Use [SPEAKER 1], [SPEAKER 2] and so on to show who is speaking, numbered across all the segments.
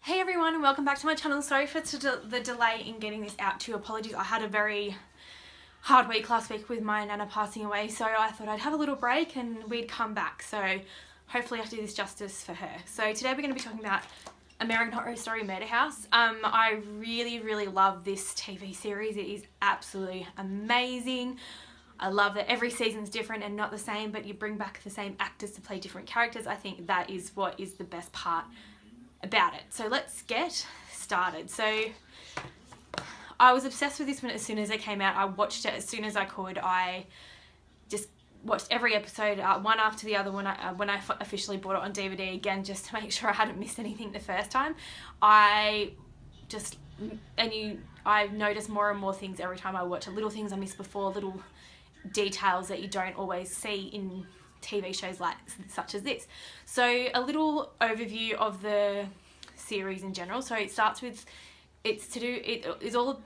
[SPEAKER 1] Hey everyone, and welcome back to my channel. Sorry for the delay in getting this out to you. Apologies, I had a very hard week last week with my nana passing away, so I thought I'd have a little break and we'd come back. So hopefully I do this justice for her. So today we're going to be talking about American Horror Story Murder House. I really love this TV series. It is absolutely amazing. I love that every season's different and not the same, but you bring back the same actors to play different characters. I think that is what is the best part about it. So let's get started. So I was obsessed with this one as soon as it came out. I watched it as soon as I could. I just watched every episode, one after the other, when I officially bought it on DVD again, just to make sure I hadn't missed anything the first time. I've noticed more and more things every time I watch it. Little things I missed before, little details that you don't always see in TV shows such as this. So a little overview of the series in general. So it starts with, it's all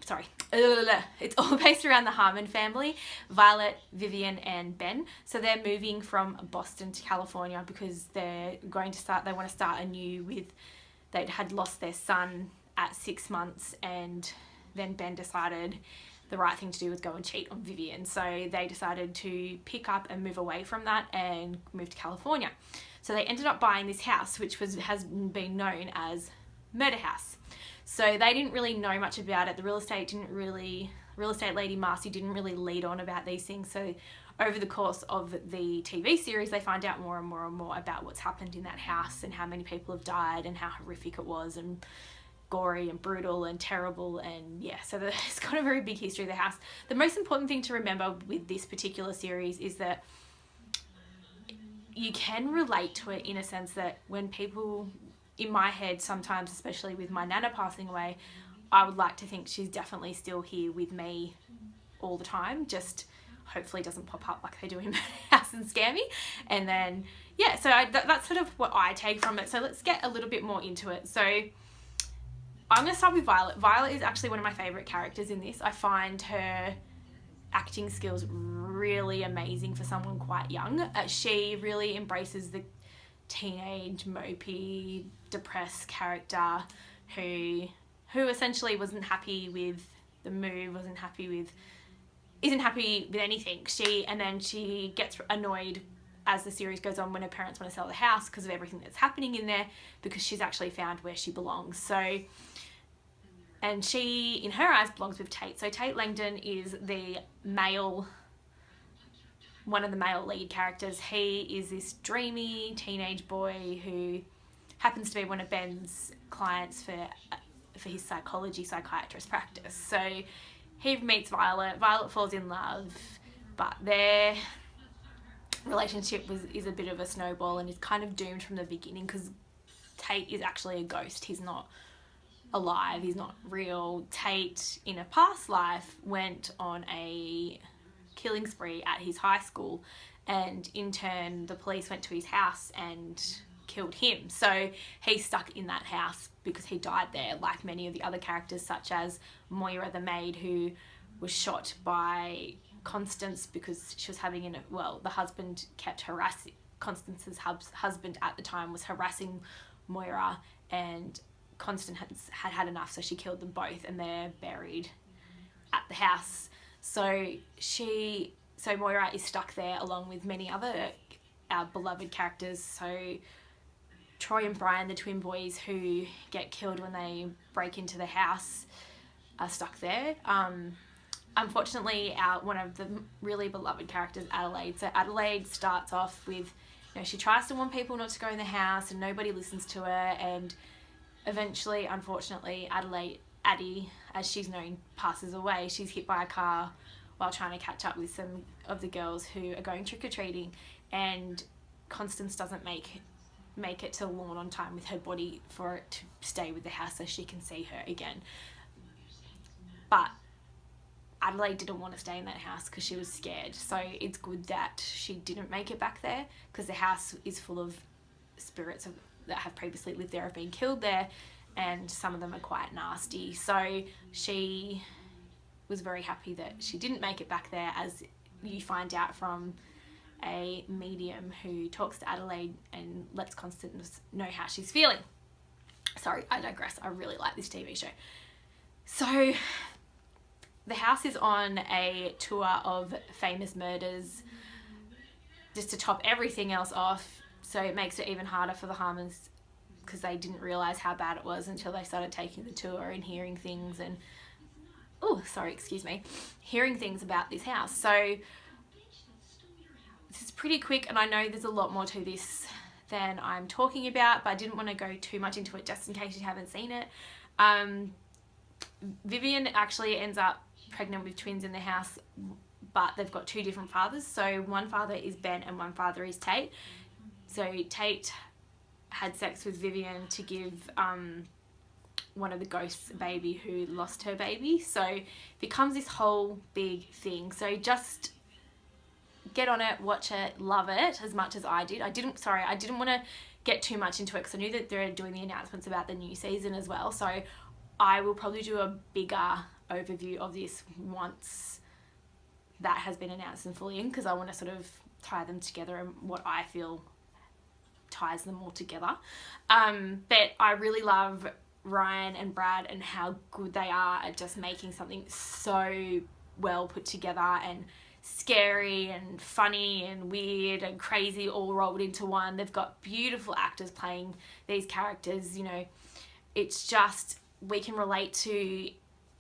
[SPEAKER 1] based around the Harmon family, Violet, Vivian and Ben. So they're moving from Boston to California because they want to start anew with, they'd had lost their son at 6 months, and then Ben decided the right thing to do was go and cheat on Vivian. So they decided to pick up and move away from that and move to California. So they ended up buying this house, which has been known as Murder House. So they didn't really know much about it. The real estate lady Marcy didn't really lead on about these things. So over the course of the TV series, they find out more and more and more about what's happened in that house and how many people have died and how horrific it was and gory and brutal and terrible. And yeah, so it's got a very big history of the house. The most important thing to remember with this particular series is that you can relate to it in a sense that when people, in my head sometimes, especially with my nana passing away, I would like to think she's definitely still here with me all the time, just hopefully doesn't pop up like they do in Murder House and scare me. And then yeah, so that's sort of what I take from it. So let's get a little bit more into it. So I'm going to start with Violet. Violet is actually one of my favourite characters in this. I find her acting skills really amazing for someone quite young. She really embraces the teenage, mopey, depressed character who essentially wasn't happy with the move, isn't happy with anything. She gets annoyed as the series goes on when her parents want to sell the house because of everything that's happening in there, because she's actually found where she belongs. So, and she, in her eyes, belongs with Tate. So Tate Langdon is one of the male lead characters. He is this dreamy teenage boy who happens to be one of Ben's clients for his psychiatrist practice. So he meets Violet. Violet falls in love, but their relationship is a bit of a snowball and is kind of doomed from the beginning because Tate is actually a ghost. He's not alive, he's not real. Tate, in a past life, went on a killing spree at his high school, and in turn the police went to his house and killed him. So he's stuck in that house because he died there, like many of the other characters, such as Moira the maid, who was shot by Constance because she was having the husband kept harassing, Constance's husband at the time was harassing Moira, and Constance had enough, so she killed them both, and they're buried at the house. So Moira is stuck there along with many other our beloved characters. So Troy and Brian, the twin boys who get killed when they break into the house, are stuck there. Unfortunately, one of the really beloved characters, Adelaide. So Adelaide starts off with, she tries to warn people not to go in the house and nobody listens to her, and eventually, unfortunately, Addie, as she's known, passes away. She's hit by a car while trying to catch up with some of the girls who are going trick-or-treating, and Constance doesn't make it to the lawn on time with her body for it to stay with the house so she can see her again. But Adelaide didn't want to stay in that house because she was scared. So it's good that she didn't make it back there, because the house is full of spirits that have previously lived there, have been killed there, and some of them are quite nasty. So she was very happy that she didn't make it back there, as you find out from a medium who talks to Adelaide and lets Constance know how she's feeling. Sorry, I digress. I really like this TV show. So the house is on a tour of famous murders just to top everything else off. So it makes it even harder for the Harmons because they didn't realise how bad it was until they started taking the tour and hearing things and hearing things about this house. So this is pretty quick, and I know there's a lot more to this than I'm talking about, but I didn't want to go too much into it just in case you haven't seen it. Vivian actually ends up pregnant with twins in the house, but they've got two different fathers. So one father is Ben and one father is Tate. So Tate had sex with Vivian to give one of the ghosts a baby who lost her baby. So it becomes this whole big thing. So just get on it, watch it, love it as much as I did. I didn't want to get too much into it because I knew that they're doing the announcements about the new season as well. So I will probably do a bigger overview of this once that has been announced and fully in, because I want to sort of tie them together and what I feel ties them all together. But I really love Ryan and Brad and how good they are at just making something so well put together and scary and funny and weird and crazy all rolled into one. They've got beautiful actors playing these characters. You know, it's just, we can relate to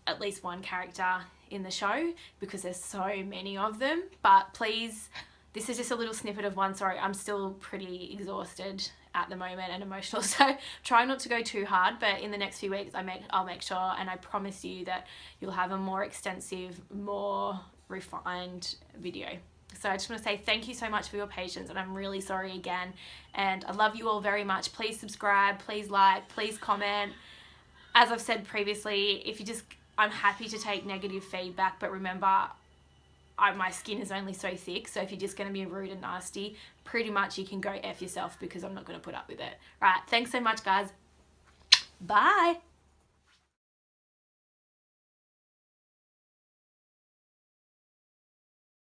[SPEAKER 1] at least one character in the show because there's so many of them. But please, this is just a little snippet of one. Sorry, I'm still pretty exhausted at the moment and emotional, so try not to go too hard, but in the next few weeks I'll make sure, and I promise you that you'll have a more extensive, more refined video. So I just want to say thank you so much for your patience, and I'm really sorry again, and I love you all very much. Please subscribe, please like, please comment. As I've said previously, I'm happy to take negative feedback, but remember, my skin is only so thick, so if you're just going to be rude and nasty, pretty much you can go F yourself because I'm not going to put up with it. Right, thanks so much, guys. Bye.